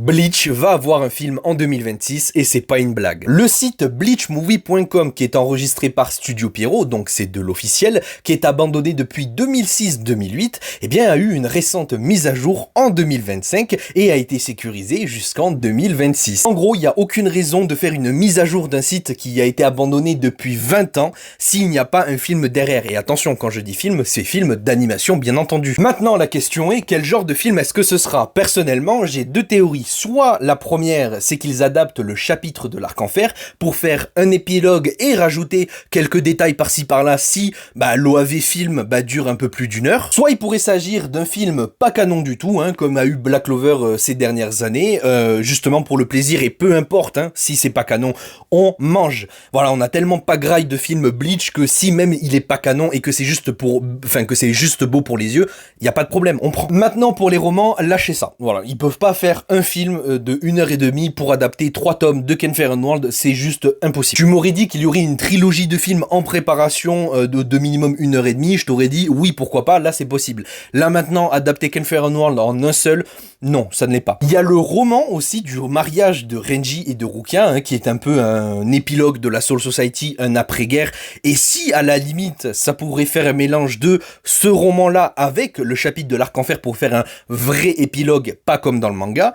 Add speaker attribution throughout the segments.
Speaker 1: Bleach va avoir un film en 2026 et c'est pas une blague. Le site bleachmovie.com qui est enregistré par Studio Pierrot, donc c'est de l'officiel, qui est abandonné depuis 2006-2008, eh bien a eu une récente mise à jour en 2025 et a été sécurisé jusqu'en 2026. En gros, il n'y a aucune raison de faire une mise à jour d'un site qui a été abandonné depuis 20 ans s'il n'y a pas un film derrière. Et attention, quand je dis film, c'est film d'animation bien entendu. Maintenant, la question est, quel genre de film est-ce que ce sera? Personnellement, j'ai deux théories. Soit la première, c'est qu'ils adaptent le chapitre de l'Arc-en-Fer pour faire un épilogue et rajouter quelques détails par-ci par-là si l'OAV film dure un peu plus d'une heure. Soit il pourrait s'agir d'un film pas canon du tout, comme a eu Black Clover ces dernières années, justement pour le plaisir et peu importe si c'est pas canon, on mange. Voilà, on a tellement pas graille de film Bleach que si même il est pas canon et que c'est juste beau pour les yeux, il y a pas de problème, on prend. Maintenant pour les romans, lâchez ça. Voilà, ils peuvent pas faire un film de 1h30 pour adapter 3 tomes de Ken Fire World, c'est juste impossible. Tu m'aurais dit qu'il y aurait une trilogie de films en préparation de minimum 1h30, je t'aurais dit oui pourquoi pas, là c'est possible. Là maintenant, adapter Ken Fire World en un seul, non, ça ne l'est pas. Il y a le roman aussi du mariage de Renji et de Rukia, qui est un peu un épilogue de la Soul Society, un après-guerre, et si à la limite ça pourrait faire un mélange de ce roman-là avec le chapitre de l'Arc-en-Fer pour faire un vrai épilogue, pas comme dans le manga,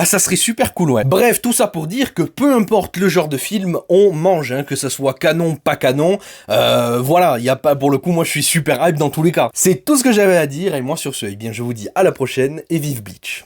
Speaker 1: ça serait super cool, ouais. Bref, tout ça pour dire que peu importe le genre de film, on mange, que ça soit canon, pas canon, voilà, il y a pas, pour le coup, moi je suis super hype dans tous les cas. C'est tout ce que j'avais à dire, et moi sur ce, eh bien je vous dis à la prochaine, et vive Bleach.